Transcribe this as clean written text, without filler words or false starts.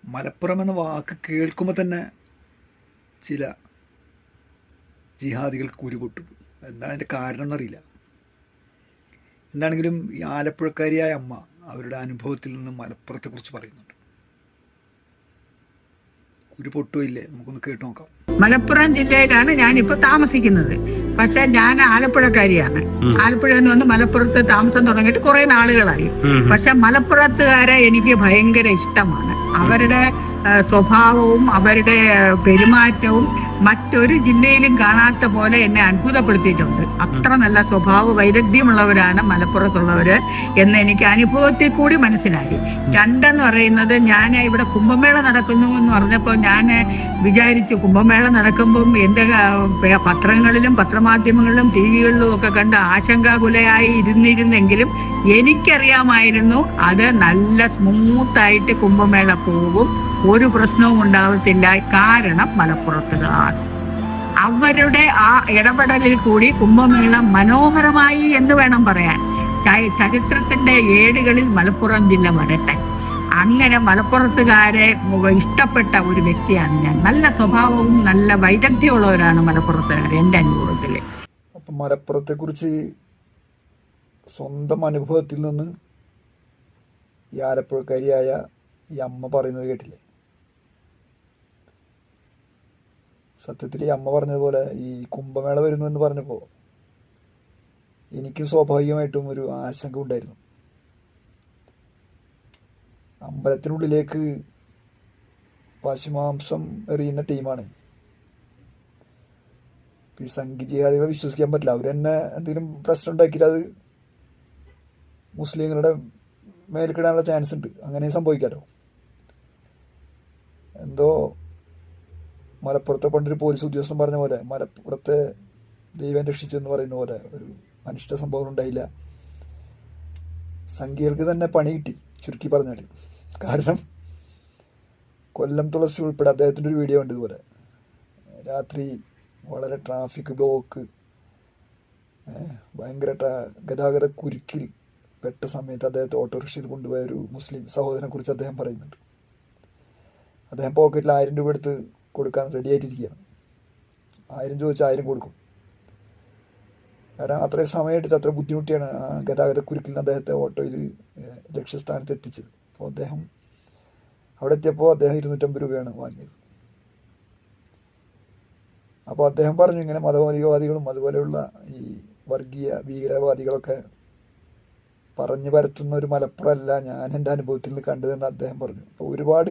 മലപ്പുറം എന്ന വാക്ക് കേൾക്കുമ്പോൾ തന്നെ ചില ജിഹാദികൾക്ക് ഉരുപൊട്ടും. എന്താണ് അതിൻ്റെ കാരണം എന്നറിയില്ല. എന്താണെങ്കിലും ഈ ആലപ്പുഴക്കാരിയായ അമ്മ അവരുടെ അനുഭവത്തിൽ നിന്ന് മലപ്പുറത്തെക്കുറിച്ച് പറയുന്നുണ്ട്. ഉരുപൊട്ടോ ഇല്ലേ, നമുക്കൊന്ന് കേട്ടു നോക്കാം. മലപ്പുറം ജില്ലയിലാണ് ഞാനിപ്പോൾ താമസിക്കുന്നത്. പക്ഷെ ഞാൻ ആലപ്പുഴക്കാരിയാണ്. ആലപ്പുഴ എന്ന് വന്ന് മലപ്പുറത്ത് താമസം തുടങ്ങിയിട്ട് കുറെ നാളുകളായി. പക്ഷെ മലപ്പുറത്തുകാരെ എനിക്ക് ഭയങ്കര ഇഷ്ടമാണ്. അവരുടെ സ്വഭാവവും അവരുടെ പെരുമാറ്റവും മറ്റൊരു ജില്ലയിലും കാണാത്ത പോലെ എന്നെ അത്ഭുതപ്പെടുത്തിയിട്ടുണ്ട്. അത്ര നല്ല സ്വഭാവ വൈദഗ്ധ്യമുള്ളവരാണ് മലപ്പുറത്തുള്ളവര് എന്ന് എനിക്ക് അനുഭവത്തിൽ കൂടി മനസ്സിലായി. രണ്ടെന്ന് പറയുന്നത്, ഞാൻ ഇവിടെ കുംഭമേള നടക്കുന്നു എന്ന് പറഞ്ഞപ്പോൾ ഞാൻ വിചാരിച്ചു കുംഭമേള നടക്കുമ്പം എൻ്റെ പത്രങ്ങളിലും പത്രമാധ്യമങ്ങളിലും ടി വികളിലും ഒക്കെ കണ്ട് ആശങ്കാകുലയായി ഇരുന്നിരുന്നെങ്കിലും എനിക്കറിയാമായിരുന്നു അത് നല്ല സ്മൂത്തായിട്ട് കുംഭമേള പോകും, ഒരു പ്രശ്നവും ഉണ്ടാവത്തില്ല. കാരണം മലപ്പുറത്തുകാർ അവരുടെ ആ ഇടപെടലിൽ കൂടി കുംഭമേള മനോഹരമായി എന്ന് വേണം പറയാൻ. ചരിത്രത്തിന്റെ ഏടുകളിൽ മലപ്പുറം ജില്ല വരട്ടെ. അങ്ങനെ മലപ്പുറത്തുകാരെ ഇഷ്ടപ്പെട്ട ഒരു വ്യക്തിയാണ് ഞാൻ. നല്ല സ്വഭാവവും നല്ല വൈദഗ്ധ്യമുള്ളവരാണ് മലപ്പുറത്തുകാർ എൻ്റെ അനുഭവത്തിൽ. അപ്പം മലപ്പുറത്തെ കുറിച്ച് സ്വന്തം അനുഭവത്തിൽ നിന്ന് ഈ ആലപ്പുഴക്കാരിയായ ഈ അമ്മ പറയുന്നത് കേട്ടില്ലേ? സത്യത്തിൽ ഈ അമ്മ പറഞ്ഞതുപോലെ ഈ കുംഭമേള വരുന്നു എന്ന് പറഞ്ഞപ്പോൾ എനിക്കും സ്വാഭാവികമായിട്ടും ഒരു ആശങ്ക ഉണ്ടായിരുന്നു. അമ്പലത്തിനുള്ളിലേക്ക് പശുമാംസം എറിയുന്ന ടീമാണ്. ഈ സംഘി ജിഹാദികളെ വിശ്വസിക്കാൻ പറ്റില്ല. അവർ തന്നെ എന്തെങ്കിലും പ്രശ്നം ഉണ്ടാക്കിയിട്ട് അത് മുസ്ലിങ്ങളുടെ മേൽക്കിടാനുള്ള ചാൻസ് ഉണ്ട്. അങ്ങനെ സംഭവിക്കാമല്ലോ. എന്തോ മലപ്പുറത്തെ പണ്ടൊരു പോലീസ് ഉദ്യോഗസ്ഥൻ പറഞ്ഞ പോലെ, മലപ്പുറത്തെ ദൈവം രക്ഷിച്ചു എന്ന് പറയുന്ന പോലെ ഒരു അനിഷ്ട സംഭവം ഉണ്ടായില്ല. സംഘികൾക്ക് തന്നെ പണി കിട്ടി, ചുരുക്കി പറഞ്ഞാൽ. കാരണം കൊല്ലം തുളസി ഉൾപ്പെടെ അദ്ദേഹത്തിൻ്റെ ഒരു വീഡിയോ ഉണ്ട് ഇതുപോലെ. രാത്രി വളരെ ട്രാഫിക് ബ്ലോക്ക്, ഭയങ്കര ഗതാഗത കുരുക്കിൽ പെട്ട സമയത്ത് അദ്ദേഹത്തെ ഓട്ടോറിക്ഷയിൽ കൊണ്ടുപോയ ഒരു മുസ്ലിം സഹോദരനെ കുറിച്ച് അദ്ദേഹം പറയുന്നുണ്ട്. അദ്ദേഹം പോക്കറ്റിൽ 1000 രൂപ എടുത്ത് കൊടുക്കാൻ റെഡി ആയിട്ടിരിക്കുകയാണ്. 1000 ചോദിച്ചാൽ 1000 കൊടുക്കും. കാരണം അത്രയും സമയമെടുത്ത് അത്ര ബുദ്ധിമുട്ടിയാണ് ആ ഗതാഗത കുരുക്കിൽ നിന്ന് അദ്ദേഹത്തെ ഓട്ടോയിൽ ലക്ഷ്യസ്ഥാനത്ത് എത്തിച്ചത്. അപ്പോൾ അദ്ദേഹം അവിടെ എത്തിയപ്പോൾ അദ്ദേഹം 250 രൂപയാണ് വാങ്ങിയത്. അപ്പോൾ അദ്ദേഹം പറഞ്ഞു, ഇങ്ങനെ മതമൗലികവാദികളും അതുപോലെയുള്ള ഈ വർഗീയ ഭീകരവാദികളൊക്കെ പറഞ്ഞു പരത്തുന്ന ഒരു മലപ്പുറമല്ല ഞാൻ എൻ്റെ അനുഭവത്തിൽ നിന്ന് കണ്ടതെന്ന് അദ്ദേഹം പറഞ്ഞു. അപ്പോൾ ഒരുപാട്